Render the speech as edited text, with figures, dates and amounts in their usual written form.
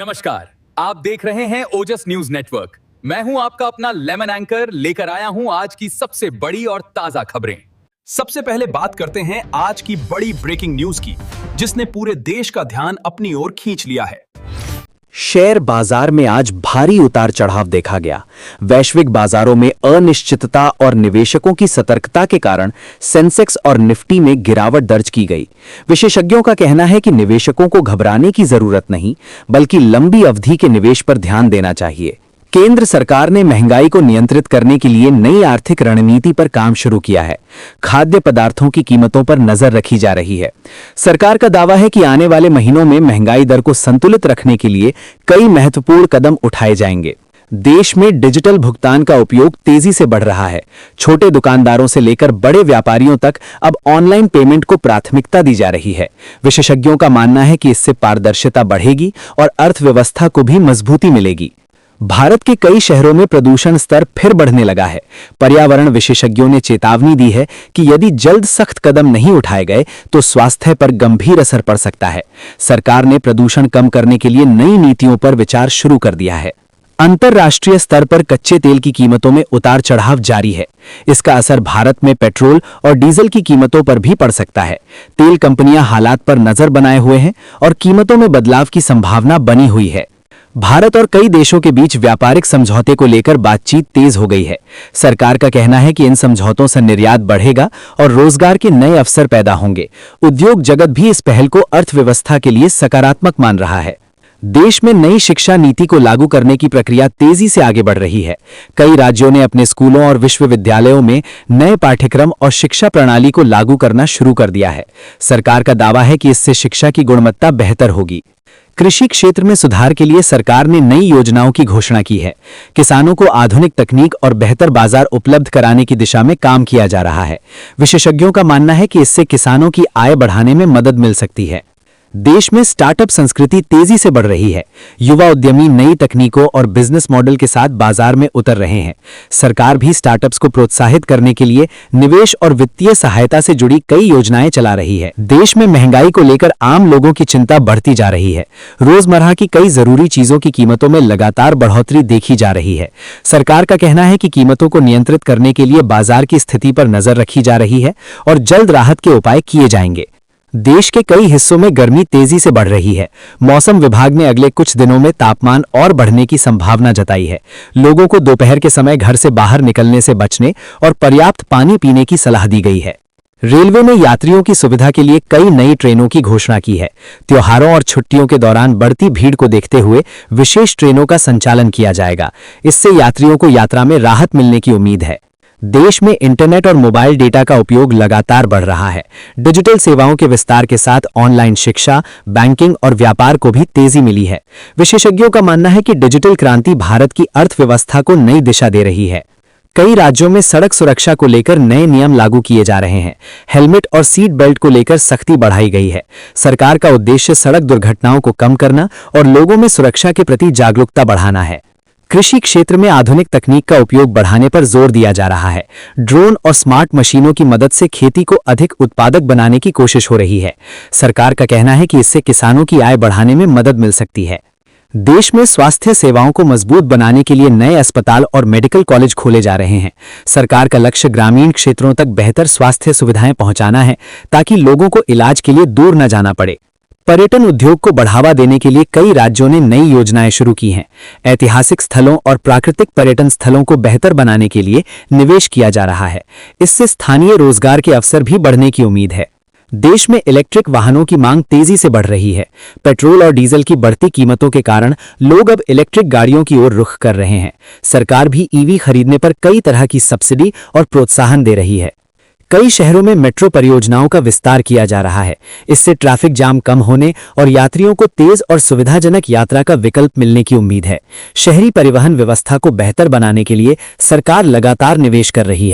नमस्कार, आप देख रहे हैं ओजस न्यूज नेटवर्क। मैं हूं आपका अपना लेमन एंकर, लेकर आया हूं आज की सबसे बड़ी और ताजा खबरें। सबसे पहले बात करते हैं आज की बड़ी ब्रेकिंग न्यूज की, जिसने पूरे देश का ध्यान अपनी ओर खींच लिया है। शेयर बाजार में आज भारी उतार चढ़ाव देखा गया। वैश्विक बाजारों में अनिश्चितता और निवेशकों की सतर्कता के कारण सेंसेक्स और निफ्टी में गिरावट दर्ज की गई। विशेषज्ञों का कहना है कि निवेशकों को घबराने की जरूरत नहीं, बल्कि लंबी अवधि के निवेश पर ध्यान देना चाहिए। केंद्र सरकार ने महंगाई को नियंत्रित करने के लिए नई आर्थिक रणनीति पर काम शुरू किया है। खाद्य पदार्थों की कीमतों पर नजर रखी जा रही है। सरकार का दावा है कि आने वाले महीनों में महंगाई दर को संतुलित रखने के लिए कई महत्वपूर्ण कदम उठाए जाएंगे। देश में डिजिटल भुगतान का उपयोग तेजी से बढ़ रहा है। छोटे दुकानदारों से लेकर बड़े व्यापारियों तक अब ऑनलाइन पेमेंट को प्राथमिकता दी जा रही है। विशेषज्ञों का मानना है कि इससे पारदर्शिता बढ़ेगी और अर्थव्यवस्था को भी मजबूती मिलेगी। भारत के कई शहरों में प्रदूषण स्तर फिर बढ़ने लगा है। पर्यावरण विशेषज्ञों ने चेतावनी दी है कि यदि जल्द सख्त कदम नहीं उठाए गए तो स्वास्थ्य पर गंभीर असर पड़ सकता है। सरकार ने प्रदूषण कम करने के लिए नई नीतियों पर विचार शुरू कर दिया है। अंतर्राष्ट्रीय स्तर पर कच्चे तेल की कीमतों में उतार चढ़ाव जारी है। इसका असर भारत में पेट्रोल और डीजल की कीमतों पर भी पड़ सकता है। तेल कंपनियां हालात पर नजर बनाए हुए हैं और कीमतों में बदलाव की संभावना बनी हुई है। भारत और कई देशों के बीच व्यापारिक समझौते को लेकर बातचीत तेज हो गई है। सरकार का कहना है कि इन समझौतों से निर्यात बढ़ेगा और रोजगार के नए अवसर पैदा होंगे। उद्योग जगत भी इस पहल को अर्थव्यवस्था के लिए सकारात्मक मान रहा है। देश में नई शिक्षा नीति को लागू करने की प्रक्रिया तेजी से आगे बढ़ रही है। कई राज्यों ने अपने स्कूलों और विश्वविद्यालयों में नए पाठ्यक्रम और शिक्षा प्रणाली को लागू करना शुरू कर दिया है। सरकार का दावा है कि इससे शिक्षा की गुणवत्ता बेहतर होगी। कृषि क्षेत्र में सुधार के लिए सरकार ने नई योजनाओं की घोषणा की है। किसानों को आधुनिक तकनीक और बेहतर बाजार उपलब्ध कराने की दिशा में काम किया जा रहा है। विशेषज्ञों का मानना है कि इससे किसानों की आय बढ़ाने में मदद मिल सकती है। देश में स्टार्टअप संस्कृति तेजी से बढ़ रही है। युवा उद्यमी नई तकनीकों और बिजनेस मॉडल के साथ बाजार में उतर रहे हैं। सरकार भी स्टार्टअप्स को प्रोत्साहित करने के लिए निवेश और वित्तीय सहायता से जुड़ी कई योजनाएं चला रही है। देश में महंगाई को लेकर आम लोगों की चिंता बढ़ती जा रही है। रोजमर्रा की कई जरूरी चीजों की कीमतों में लगातार बढ़ोतरी देखी जा रही है। सरकार का कहना है कि कीमतों को नियंत्रित करने के लिए बाजार की स्थिति पर नजर रखी जा रही है और जल्द राहत के उपाय किए जाएंगे। देश के कई हिस्सों में गर्मी तेजी से बढ़ रही है। मौसम विभाग ने अगले कुछ दिनों में तापमान और बढ़ने की संभावना जताई है। लोगों को दोपहर के समय घर से बाहर निकलने से बचने और पर्याप्त पानी पीने की सलाह दी गई है। रेलवे ने यात्रियों की सुविधा के लिए कई नई ट्रेनों की घोषणा की है। त्योहारों और छुट्टियों के दौरान बढ़ती भीड़ को देखते हुए विशेष ट्रेनों का संचालन किया जाएगा। इससे यात्रियों को यात्रा में राहत मिलने की उम्मीद है। देश में इंटरनेट और मोबाइल डेटा का उपयोग लगातार बढ़ रहा है। डिजिटल सेवाओं के विस्तार के साथ ऑनलाइन शिक्षा, बैंकिंग और व्यापार को भी तेजी मिली है। विशेषज्ञों का मानना है कि डिजिटल क्रांति भारत की अर्थव्यवस्था को नई दिशा दे रही है। कई राज्यों में सड़क सुरक्षा को लेकर नए नियम लागू किए जा रहे हैं। हेलमेट और सीट बेल्ट को लेकर सख्ती बढ़ाई गई है। सरकार का उद्देश्य सड़क दुर्घटनाओं को कम करना और लोगों में सुरक्षा के प्रति जागरूकता बढ़ाना है। कृषि क्षेत्र में आधुनिक तकनीक का उपयोग बढ़ाने पर जोर दिया जा रहा है। ड्रोन और स्मार्ट मशीनों की मदद से खेती को अधिक उत्पादक बनाने की कोशिश हो रही है। सरकार का कहना है कि इससे किसानों की आय बढ़ाने में मदद मिल सकती है। देश में स्वास्थ्य सेवाओं को मजबूत बनाने के लिए नए अस्पताल और मेडिकल कॉलेज खोले जा रहे हैं। सरकार का लक्ष्य ग्रामीण क्षेत्रों तक बेहतर स्वास्थ्य सुविधाएं पहुंचाना है, ताकि लोगों को इलाज के लिए दूर न जाना पड़े। पर्यटन उद्योग को बढ़ावा देने के लिए कई राज्यों ने नई योजनाएं शुरू की हैं। ऐतिहासिक स्थलों और प्राकृतिक पर्यटन स्थलों को बेहतर बनाने के लिए निवेश किया जा रहा है। इससे स्थानीय रोजगार के अवसर भी बढ़ने की उम्मीद है। देश में इलेक्ट्रिक वाहनों की मांग तेजी से बढ़ रही है। पेट्रोल और डीजल की बढ़ती कीमतों के कारण लोग अब इलेक्ट्रिक गाड़ियों की ओर रुख कर रहे हैं। सरकार भी ईवी खरीदने पर कई तरह की सब्सिडी और प्रोत्साहन दे रही है। कई शहरों में मेट्रो परियोजनाओं का विस्तार किया जा रहा है। इससे ट्रैफिक जाम कम होने और यात्रियों को तेज और सुविधाजनक यात्रा का विकल्प मिलने की उम्मीद है। शहरी परिवहन व्यवस्था को बेहतर बनाने के लिए सरकार लगातार निवेश कर रही है।